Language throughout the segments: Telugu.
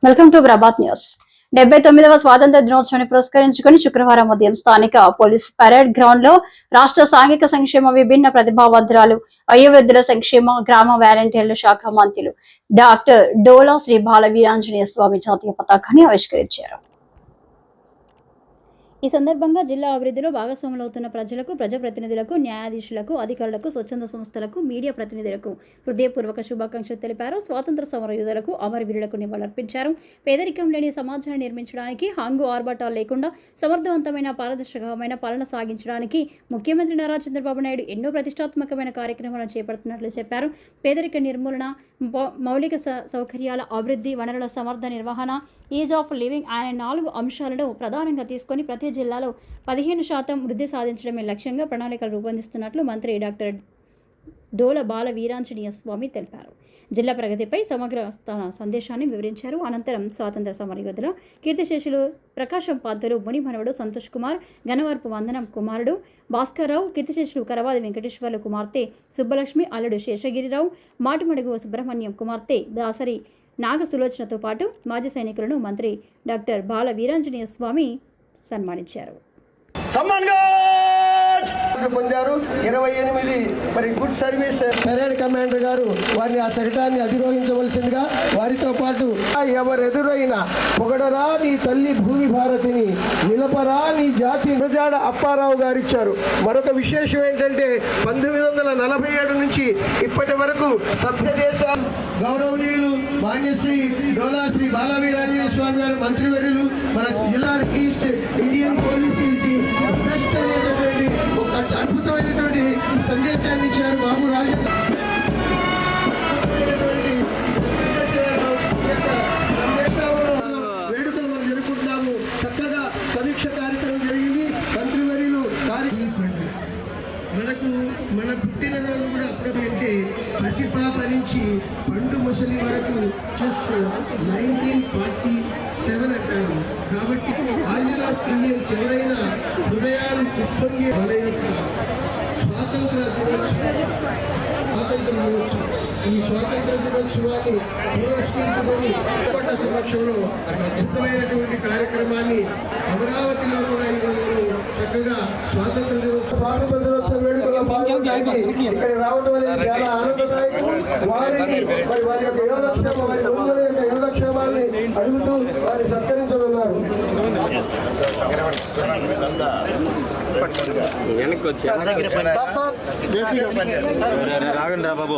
Welcome to Prabhat news. 79వ స్వాతంత్ర దినోత్సవాన్ని పురస్కరించుకుని శుక్రవారం ఉదయం స్థానిక పోలీస్ పరేడ్ గ్రౌండ్ లో రాష్ట్ర సాంఘిక సంక్షేమ విభిన్న ప్రతిభావంతురాలు వయోవృద్ధుల సంక్షేమ గ్రామ వాలంటీర్ల శాఖ మంత్రులు డాక్టర్ డోలా శ్రీ బాల వీరాంజనేయ స్వామి జాతీయ పతాకాన్ని ఆవిష్కరించారు. ఈ సందర్భంగా జిల్లా అభివృద్ధిలో భాగస్వాములవుతున్న ప్రజలకు, ప్రజాప్రతినిధులకు, న్యాయాధీశులకు, అధికారులకు, స్వచ్ఛంద సంస్థలకు, మీడియా ప్రతినిధులకు హృదయపూర్వక శుభాకాంక్షలు తెలిపారు. స్వాతంత్ర సమర యోధులకు, అమరవీరులకు నివాళులర్పించారు. పేదరికం లేని సమాజాన్ని నిర్మించడానికి, హంగు ఆర్భాటాలు లేకుండా సమర్థవంతమైన పారదర్శకమైన పాలన సాగించడానికి ముఖ్యమంత్రి నారా చంద్రబాబు నాయుడు ఎన్నో ప్రతిష్టాత్మకమైన కార్యక్రమాలను చేపడుతున్నట్లు చెప్పారు. పేదరిక నిర్మూలన, మౌలిక సౌకర్యాల అభివృద్ధి, వనరుల సమర్థ నిర్వహణ, ఈజ్ ఆఫ్ లివింగ్ అనే 4 అంశాలను ప్రధానంగా తీసుకొని ప్రతి జిల్లాలో 15% వృద్ధి సాధించడమే లక్ష్యంగా ప్రణాళికలు రూపొందిస్తున్నట్లు మంత్రి డాక్టర్ డోల బాల వీరాంజనేయ స్వామి తెలిపారు. జిల్లా ప్రగతిపై సమగ్ర సందేశాన్ని వివరించారు. అనంతరం స్వాతంత్ర సమరయోధుల కీర్తిశేషులు ప్రకాశం పాత్రులు మునిమనవడు సంతోష్ కుమార్, గణవర్పు వందనం కుమారుడు భాస్కర్రావు, కీర్తిశేషులు కరవాది వెంకటేశ్వర్ల కుమార్తె సుబ్బలక్ష్మి, అల్లుడు శేషగిరిరావు, మాటిమడుగు సుబ్రహ్మణ్యం కుమార్తె దాసరి నాగ సులోచనతో పాటు మాజీ సైనికులను మంత్రి డాక్టర్ బాల వీరాంజనేయ స్వామి సన్మానించారు. పొందారు 28 మరి గుడ్ సర్వీస్ పెరేడ్ కమాండర్ గారు వారిని ఆ శకటాన్ని అధిరోహించవలసిందిగా వారితో పాటు ఎవరెదురైనా పొగడరా నీ తల్లి భూమి భారతిని, నిలపరా నీ జాతి గురజాడ అప్పారావు గారు ఇచ్చారు. మరొక విశేషం ఏంటంటే 1947 నుంచి ఇప్పటి వరకు సభ్య దేశాలు గౌరవనీయులు మాన్యశ్రీ డోలా శ్రీ బాల వీరాంజనేయ స్వామి గారు మంత్రివర్యులు మన జిల్లా ఈస్ట్ ఇండియన్ పోలీస్ బెస్ట్ అనేటటువంటి ఒక అద్భుతమైనటువంటి సందేశాన్ని ఇచ్చారు. బాబు రాజేంద్ర వేడుకలు మనం జరుపుకుంటున్నాము. చక్కగా సమీక్ష కార్యక్రమం జరిగింది. మంత్రివర్యులు మన పుట్టినరోజు కూడా అప్పుడంటే పసిపాప నుంచి పండు ముసలి వరకు చూస్తూ 1947 అంటారు. కాబట్టి ఆయుధ ఇండియన్స్ ఎవరైనా హృదయాలు ఉప్పొంగే మన యొక్క స్వాతంత్ర దినోత్సవం ఈ స్వాతంత్ర దినోత్సవాన్ని పురస్కరించుకొని సమక్షంలో అద్భుతమైనటువంటి కార్యక్రమాన్ని అమరావతిలో కూడా చక్కగా స్వాతంత్ర దినోత్సవం వేడుకల్లో పాల్గొనడానికి ఇక్కడ రావడం అనేది చాలా ఆనందదాయకం. వారిని మరి వారి యొక్క యోగక్షేమాన్ని అడుగుతూ వారిని సత్కరించనున్నారు. రాగండి రా బాబు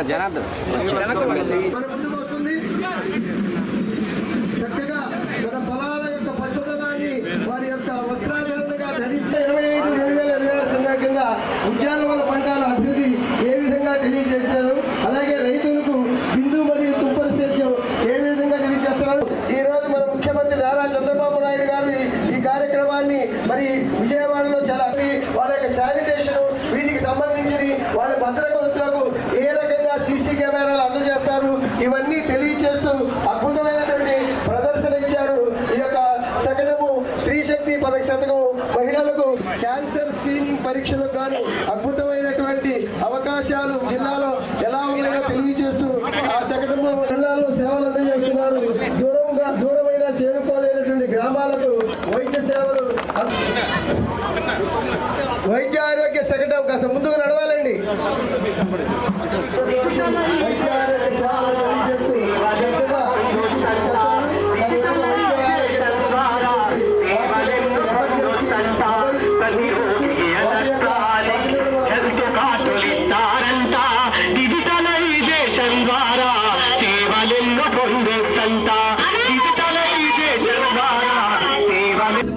జనార్దన్ ముందుకు వస్తుంది. చక్కగా మన పొలాల యొక్క పచ్చదనాన్ని వారి యొక్క వస్త్రాధారణగా ధరించి 25/2026 సందర్భంగా ఉద్యానవన పంటల అభివృద్ధి ఏ విధంగా తెలియజేశారు, అలాగే రైతులకు బిందు మరియు తుంపరి సేద్యం ఏ విధంగా తెలియజేస్తున్నారు. ఈ రోజు మన ముఖ్యమంత్రి నారా చంద్రబాబు నాయుడు గారు ఈ కార్యక్రమాన్ని మరి విజయవాడలో చాలా వాళ్ళ యొక్క శానిటేషన్ వీటికి సంబంధించి వాళ్ళ భద్రతలకు ఏ రకంగా సీసీ కెమెరాలు అందజేస్తారు ఇవన్నీ తెలియజేస్తూ అద్భుతమైనటువంటి ప్రదర్శన ఇచ్చారు. ఈ యొక్క శకటము స్త్రీ శక్తి పథక శతకం మహిళలకు క్యాన్సర్ స్క్రీనింగ్ పరీక్షలకు కానీ అద్భుతమైనటువంటి అవకాశాలు జిల్లాలో ఎలా ఉన్నాయో తెలియజేస్తూ ఆ శకటము జిల్లాలో సేవలు అందజేస్తున్నారు. దూరమైన చేరుకోలేనటువంటి గ్రామాలకు వైద్య సేవలు, వైద్య ఆరోగ్య శకటం కాస్త ముందుకు నడవాలండి. వైద్య ఆరోగ్య సేవలు తెలియజేస్తూ డిజిటలైజేషన్ ద్వారా సేవలెన్నో పొందొచ్చంట. డిజిటలైజేషన్ ద్వారా సేవలు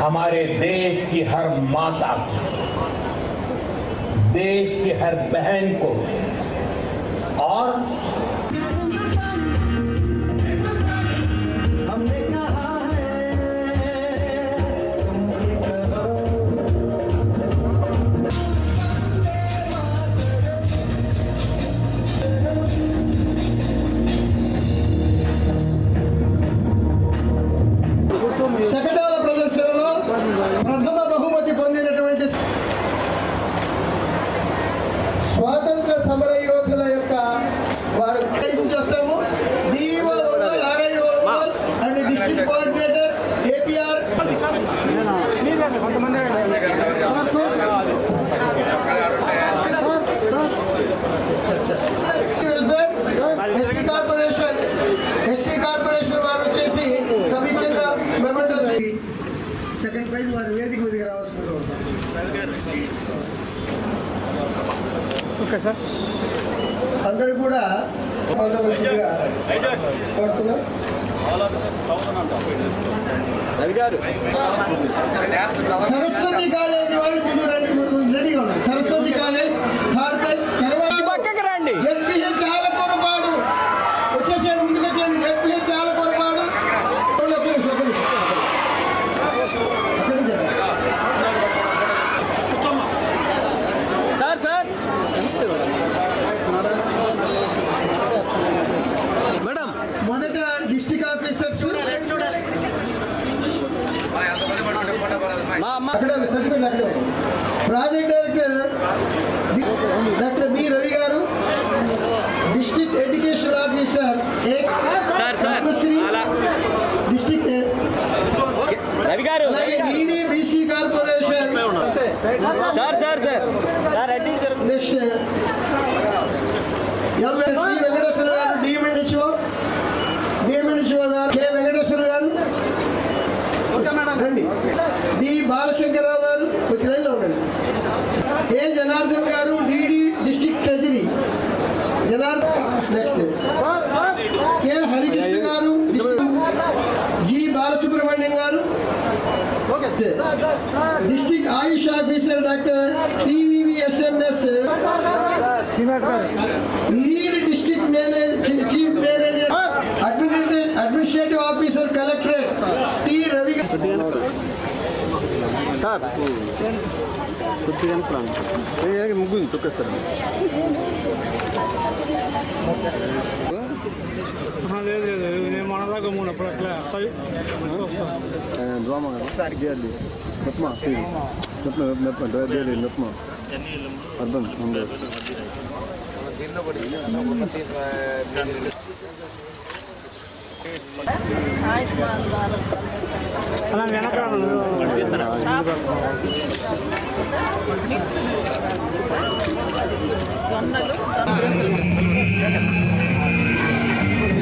हमारे देश की हर माता को, देश की हर बहन को और हमने कहा है స్వాతంత్ర సమర యోధుల యొక్క వారు చేస్తాము. DEO local, RIO local and district coordinator APR ST corporation వారు వచ్చేసి సంయుక్తంగా మెమెంటో సెకండ్ ప్రైజ్ వారి వేదిక మీదకి రావాల్సింది. ఓకే సార్, అందరూ కూడా పొందవలసిందిగా కోరుతున్నాం. సరస్వతి కాలేజ్ వాళ్ళు ముందు రండి, రెడీగా ఉన్నారు. Saraswati college third prize. తర్వాత జడ్పీహెచ్ చాలా కొరపాడు వచ్చేసేయండి, ముందుకు వచ్చేయండి. జడ్పీహెచ్ చాలా కొరపాడు. మొదట డిస్ట్రిక్ట్ ఆఫీసర్స్ అక్కడ సర్టిఫికెట్ అక్కడ project director doctor B Ravi గారు, district education officer Padmasri district, అలాగే ED BC corporation next MLC Venkateswara గారు, డిఎంఎన్హెచ్ఓ గారు, కె వెంకటేశ్వర గారు రండి, డి బాలశంకరరావు గారు వచ్చి లైన్లో ఉండండి, ఏ జనార్దన్ గారు, DD district treasury Janardhan, next K Harikrishna గారు, జి బాలసుబ్రహ్మణ్యం గారు, district Ayush officer doctor TVSMS, lead district chief manager administrative officer collectorate T Ravi. ముగ్గురు తొక్కేస్తారు. లేదు లేదు, నేను మన దాకా మూడు అప్పుడు అట్లా అర్థం అలా వెనక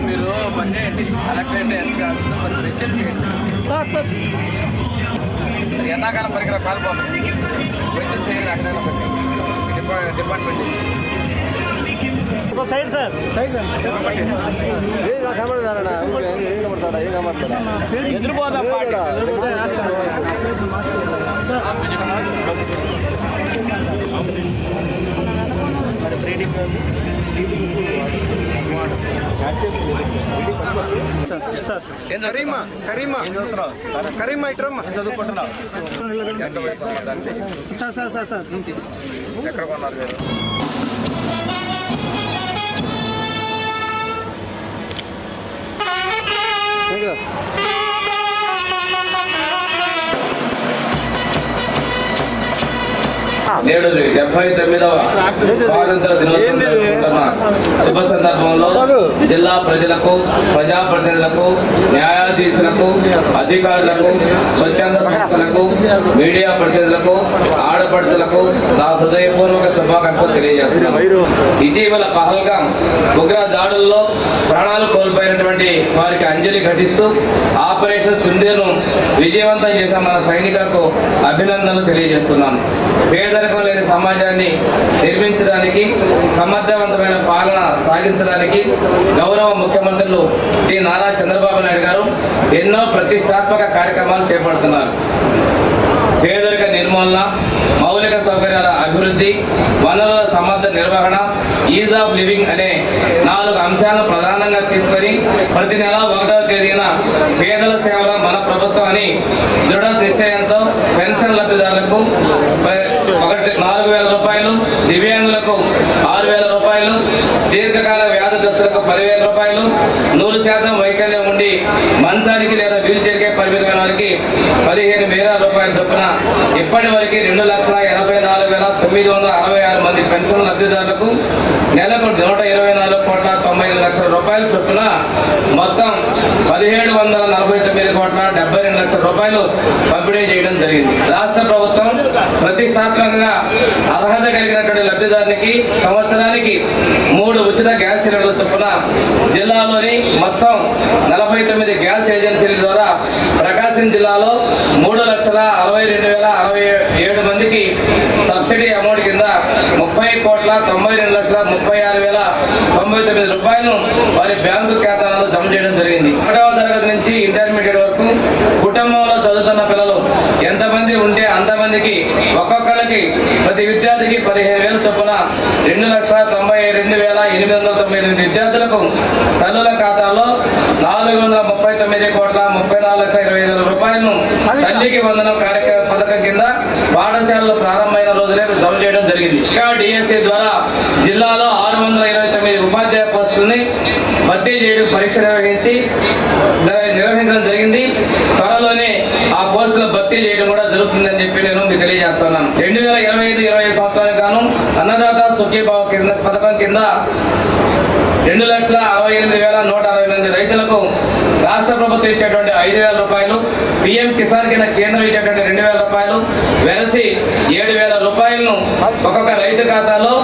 మీరు పని చేయండి, కలెక్టరేట్ ఎస్పీ ఆఫీస్లో మరి రిజిస్టర్ చేయండి. ఎండాకాలం పరికరం కాలిపోతుంది, రిజిస్టర్ చేయండి. అక్కడ డిపార్ట్మెంట్ సైడ్ సార్, సైడ్ ఎదురుపోదా కరీమా ఇట్రమ్మా చదువుకుంటున్నావు సార్ సార్ సార్ సార్ ఎక్కడ కొన్నారు మీరు? నేడు 79వ స్వాతంత్ర దినోత్సవం జరుపుకుంటున్న శుభ సందర్భంలో జిల్లా ప్రజలకు, ప్రజాప్రతినిధులకు, న్యాయాధీశులకు, అధికారులకు, స్వచ్ఛంద సంస్థలకు, మీడియా ప్రతినిధులకు, ఆడపడుచులకు నా హృదయపూర్వక శుభాకాంక్షలు తెలియజేస్తున్నాను. ఇటీవల పహల్గాం ఉగ్ర దాడుల్లో ప్రాణాలు కోల్పోయినటువంటి వారికి అంజలి ఘటిస్తూ ఆపరేషన్ సింధూర్ను విజయవంతం చేసిన మన సైనికులకు అభినందనలు తెలియజేస్తున్నాను. పేదరికం లేని సమాజాన్ని నిర్మించడానికి, సమర్థవంతమైన పాలన సాగించడానికి గౌరవ ముఖ్యమంత్రులు శ్రీ నారా చంద్రబాబు నాయుడు గారు ఎన్నో ప్రతిష్టాత్మక కార్యక్రమాలు చేపడుతున్నారు. పేదరిక నిర్మూలన, మౌలిక సౌకర్యాల అభివృద్ధి, వనరుల సమర్థ నిర్వహణ, ఈజ్ ఆఫ్ లివింగ్ అనే 4 అంశాలను ప్రధానంగా తీసుకొని ప్రతి నెల 1వ తేదీన పేదల సేవల మన ప్రభుత్వం అని దృఢ నిశ్చయంతో పెన్షన్ లబ్ధిదారులకు 4,000 రూపాయలు, దివ్యాంగులకు 6,000 రూపాయలు, దీర్ఘకాల వ్యాధిగ్రస్తులకు 10,000 రూపాయలు, 100% వైకల్యం ఉండి మంచానికి లేదా వీల్ చైర్కే పరిమితమైన వారికి 15,000 రూపాయల చొప్పున ఇప్పటి వరకు 2,84,900 966 మంది పెన్షన్ లబ్ధిదారులకు నెలకు 124,92 రూపాయలు చొప్పున మొత్తం 1,749,72 రూపాయలు పంపిణీ చేయడం జరిగింది. రాష్ట్ర ప్రభుత్వం ప్రతిష్టాత్మకంగా అర్హత కలిగినటువంటి లబ్ధిదారునికి సంవత్సరానికి 3 ఉచిత గ్యాస్ సిలిండర్ల చొప్పున జిల్లాలోని మొత్తం 49 గ్యాస్ ఏజెన్సీల ద్వారా ప్రకాశం జిల్లాలో 3,62,067 మందికి సబ్సిడీ అమౌంట్ కింద 30,92,36,099 రూపాయలను వారి బ్యాంకు ఖాతాలలో జమ చేయడం జరిగింది. 1వ తరగతి నుంచి ఇంటర్మీడియట్ వరకు కుటుంబంలో చదువుతున్న పిల్లలు ఎంతమంది ఉంటే అంతమందికి ఒక్కొక్కరికి ప్రతి విద్యార్థికి 15,000 చొప్పున 2,92,898 విద్యార్థులకు తల్లుల ఖాతాలో 439,34,25,000 రూపాయలను తల్లికి వందనం కార్యక్రమ పథకం కింద పాఠశాలలు ప్రారంభమైన రోజునే జమ చేయడం జరిగింది. ఇంకా డిఎస్సి ద్వారా జిల్లాలో 629 ఉపాధ్యాయ పోస్టులని భర్తీ చేయడం పరీక్ష నిర్వహించడం జరిగింది. త్వరలోనే ఆ పోస్టుల భర్తీ చేయడం కూడా జరుగుతుందని చెప్పి నేను మీకు తెలియజేస్తున్నాను. 2025-26 సంవత్సరానికి గాను అన్నదాత సుఖీభావ పథకం కింద 2,68,160 మంది రైతులకు రాష్ట్ర ప్రభుత్వం ఇచ్చేటువంటి 5,000 రూపాయలు, పిఎం కిసాన్ కింద కేంద్రం ఇచ్చేటువంటి 2,000 రూపాయలు, వెరసి 7,000 రూపాయలను ఒక్కొక్క రైతు ఖాతాలో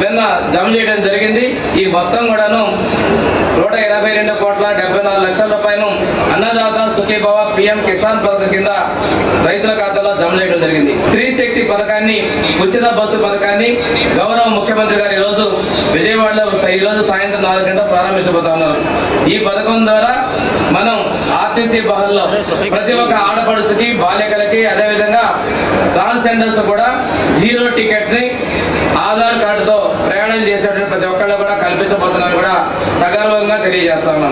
నిన్న జమ చేయడం జరిగింది. ఈ మొత్తం కూడాను 182,74,00,000 రూపాయలు అన్నదాత సుఖీభావ పిఎం కిసాన్ పథకం కింద రైతుల ఖాతాలో జమ చేయడం జరిగింది. స్త్రీ శక్తి పథకాన్ని, ఉచిత బస్సు పథకాన్ని గౌరవ ముఖ్యమంత్రి గారు ఈరోజు విజయవాడలో ఈరోజు సాయంత్రం 4 గంటలకు ప్రారంభించబోతా ఉన్నారు. ఈ పథకం ద్వారా మనం ఆర్టీసీ బస్సుల్లో ప్రతి ఒక్క ఆడపడుచుకి, బాలికలకి, అదేవిధంగా ట్రాన్స్జెండర్స్ కూడా 0 టికెట్ ని ఆధార్ కార్డుతో ప్రయాణం చేసేటువంటి ప్రతి ఒక్కళ్ళు కూడా కల్పించబోతున్నారని కూడా సగర్వంగా తెలియజేస్తా ఉన్నాం.